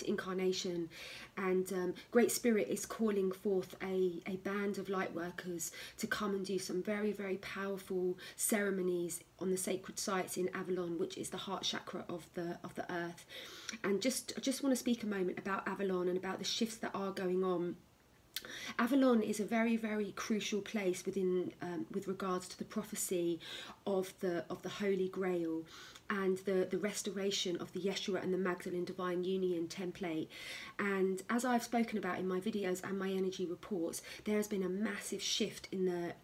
incarnation. And Great Spirit is calling forth a band of light workers to come and do some very powerful ceremonies on the sacred sites in Avalon, which is the heart chakra of the earth. And I just want to speak a moment about Avalon and about the shifts that are going on. Avalon is a very crucial place within with regards to the prophecy of the Holy Grail and the restoration of the Yeshua and the Magdalene divine union template. And as I've spoken about in my videos and my energy reports, there has been a massive shift in the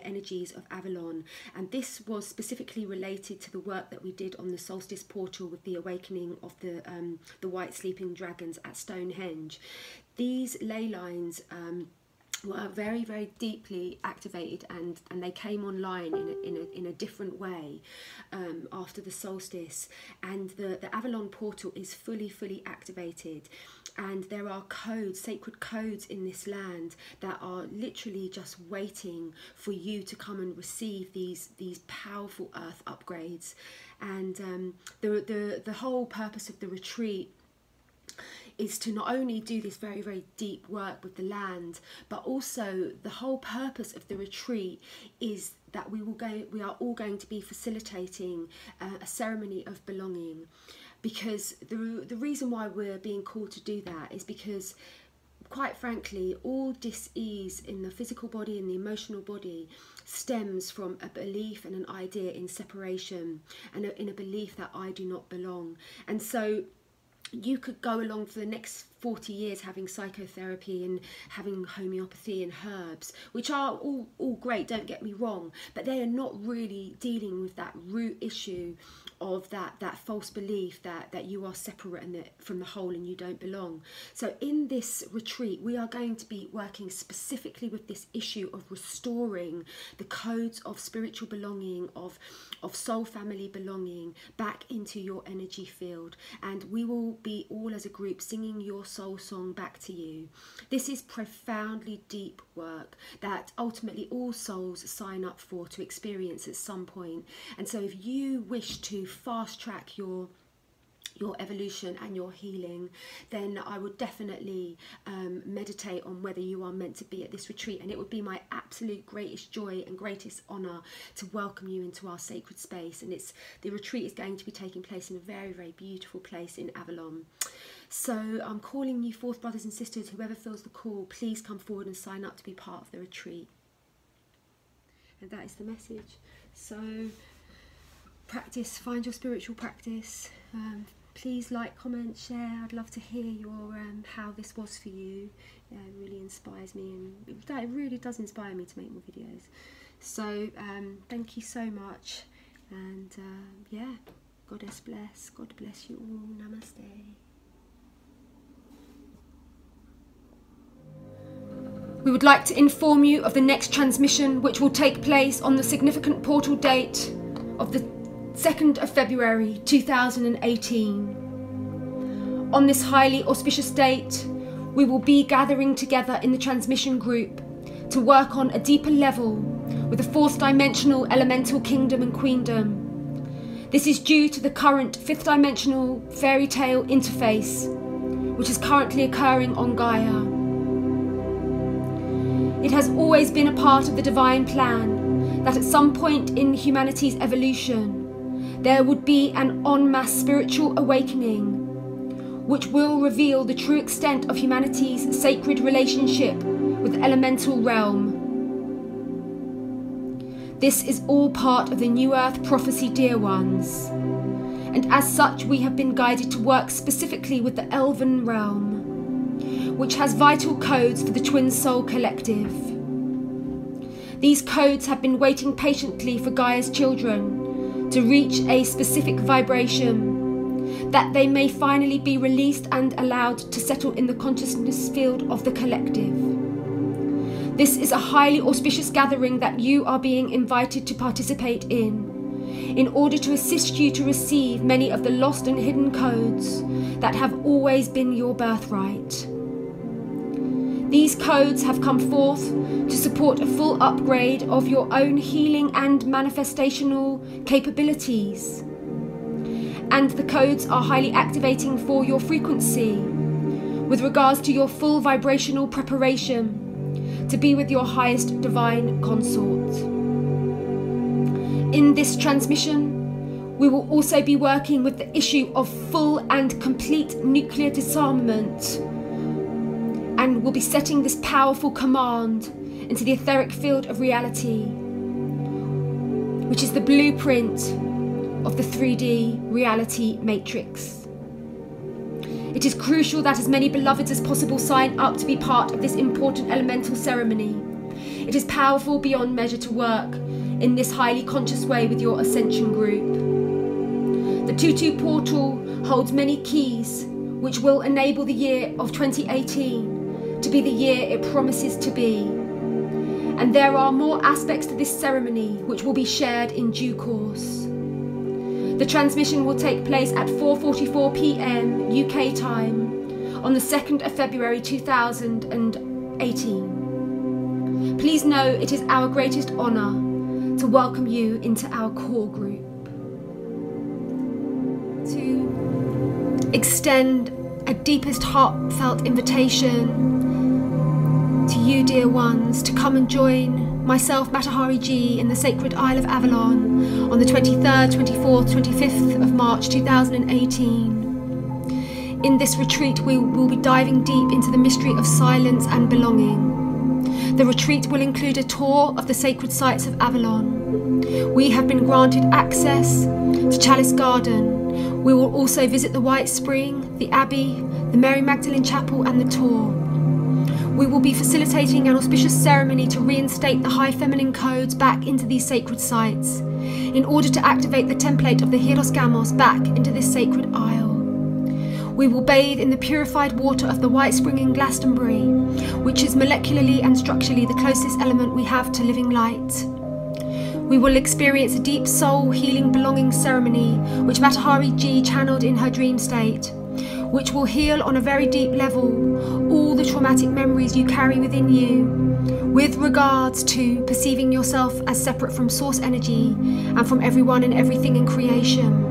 energies of Avalon, and this was specifically related to the work that we did on the solstice portal with the awakening of the white sleeping dragons at Stonehenge. These ley lines were very deeply activated, and they came online in a different way after the solstice, and the Avalon portal is fully activated. And there are codes, sacred codes in this land that are literally just waiting for you to come and receive these powerful earth upgrades. And the whole purpose of the retreat is to not only do this very deep work with the land, but also the whole purpose of the retreat is that we are all going to be facilitating a ceremony of belonging. Because the reason why we're being called to do that is because quite frankly, all dis-ease in the physical body and the emotional body stems from a belief and an idea in separation, and in a belief that I do not belong. And so you could go along for the next 40 years having psychotherapy and having homeopathy and herbs, which are all great, don't get me wrong, but they are not really dealing with that root issue of that false belief that you are separate and from the whole and you don't belong. So in this retreat, we are going to be working specifically with this issue of restoring the codes of spiritual belonging, of soul family belonging back into your energy field. And we will be all as a group singing your soul song back to you. This is profoundly deep work that ultimately all souls sign up for to experience at some point. And so if you wish to fast track your evolution and your healing, then I would definitely meditate on whether you are meant to be at this retreat. And it would be my absolute greatest joy and greatest honour to welcome you into our sacred space. And the retreat is going to be taking place in a very, very beautiful place in Avalon. So I'm calling you forth, brothers and sisters, whoever feels the call, please come forward and sign up to be part of the retreat. And that is the message. So practice, find your spiritual practice. Please like, comment, share. I'd love to hear your how this was for you. It really inspires me, and it really does inspire me to make more videos. So thank you so much, and yeah, Goddess bless. God bless you all. Namaste. We would like to inform you of the next transmission, which will take place on the significant portal date of the 2nd of February 2018. On this highly auspicious date, we will be gathering together in the transmission group to work on a deeper level with the 4th dimensional elemental kingdom and queendom. This is due to the current 5th dimensional fairy tale interface, which is currently occurring on Gaia. It has always been a part of the divine plan that at some point in humanity's evolution, there would be an en masse spiritual awakening, which will reveal the true extent of humanity's sacred relationship with the elemental realm. This is all part of the New Earth prophecy, dear ones, and as such we have been guided to work specifically with the elven realm, which has vital codes for the twin soul collective. These codes have been waiting patiently for Gaia's children to reach a specific vibration, that they may finally be released and allowed to settle in the consciousness field of the collective. This is a highly auspicious gathering that you are being invited to participate in order to assist you to receive many of the lost and hidden codes that have always been your birthright. These codes have come forth to support a full upgrade of your own healing and manifestational capabilities. And the codes are highly activating for your frequency with regards to your full vibrational preparation to be with your highest divine consort. In this transmission, we will also be working with the issue of full and complete nuclear disarmament, and we'll be setting this powerful command into the etheric field of reality, which is the blueprint of the 3D reality matrix. It is crucial that as many beloveds as possible sign up to be part of this important elemental ceremony. It is powerful beyond measure to work in this highly conscious way with your ascension group. The 2-2 portal holds many keys which will enable the year of 2018 to be the year it promises to be. And there are more aspects to this ceremony which will be shared in due course. The transmission will take place at 4:44 p.m. UK time on the 2nd of February 2018. Please know it is our greatest honour to welcome you into our core group. To extend a deepest heartfelt invitation to you, dear ones, to come and join myself, Matahari G, in the sacred Isle of Avalon on the 23rd, 24th, 25th of March 2018. In this retreat, we will be diving deep into the mystery of silence and belonging. The retreat will include a tour of the sacred sites of Avalon. We have been granted access to Chalice Garden. We will also visit the White Spring, the Abbey, the Mary Magdalene Chapel and the Tour. We will be facilitating an auspicious ceremony to reinstate the high feminine codes back into these sacred sites, in order to activate the template of the Hieros Gamos back into this sacred isle. We will bathe in the purified water of the White Spring in Glastonbury, which is molecularly and structurally the closest element we have to living light. We will experience a deep soul healing belonging ceremony, which Matahari G channeled in her dream state, which will heal on a very deep level all the traumatic memories you carry within you, with regards to perceiving yourself as separate from source energy and from everyone and everything in creation.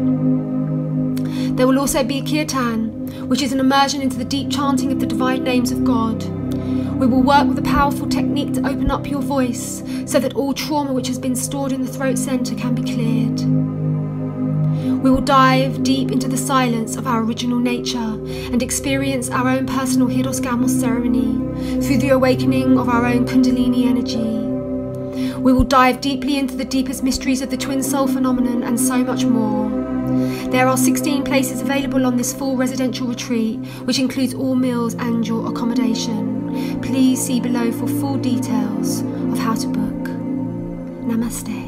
There will also be a kirtan, which is an immersion into the deep chanting of the divine names of God. We will work with a powerful technique to open up your voice so that all trauma which has been stored in the throat center can be cleared. We will dive deep into the silence of our original nature and experience our own personal Hieros Gamos ceremony through the awakening of our own Kundalini energy. We will dive deeply into the deepest mysteries of the twin soul phenomenon and so much more. There are 16 places available on this full residential retreat, which includes all meals and your accommodation. Please see below for full details of how to book. Namaste.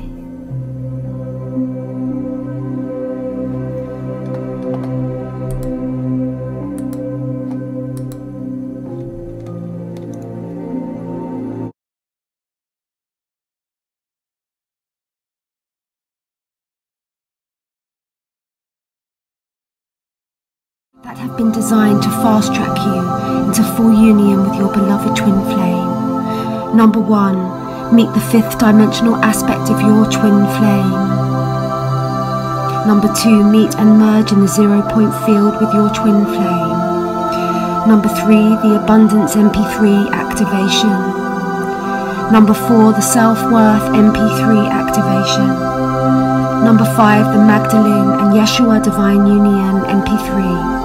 That have been designed to fast track you into full union with your beloved twin flame. Number 1, meet the 5th dimensional aspect of your twin flame. Number 2, meet and merge in the 0 point field with your twin flame. Number 3, the abundance MP3 activation. Number 4, the self-worth MP3 activation. Number 5, the Magdalene and Yeshua Divine Union MP3.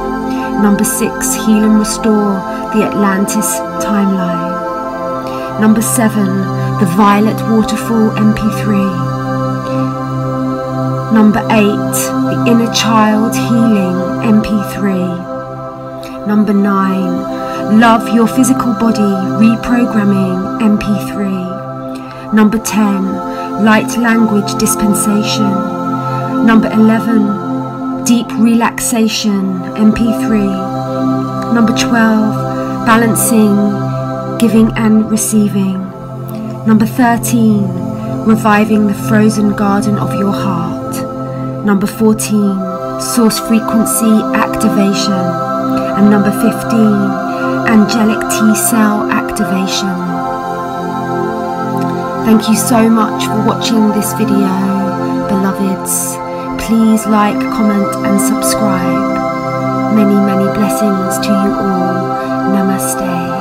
Number 6, heal and restore the Atlantis timeline. Number 7, the Violet Waterfall MP3. Number 8, the Inner Child Healing MP3. Number 9, Love Your Physical Body Reprogramming MP3. Number 10, Light Language Dispensation. Number 11, Deep Relaxation MP3. Number 12, Balancing, Giving and Receiving. Number 13, Reviving the Frozen Garden of Your Heart. Number 14, Source Frequency Activation. And number 15, Angelic T-Cell Activation. Thank you so much for watching this video, beloveds. Please like, comment and subscribe. Many, many blessings to you all. Namaste.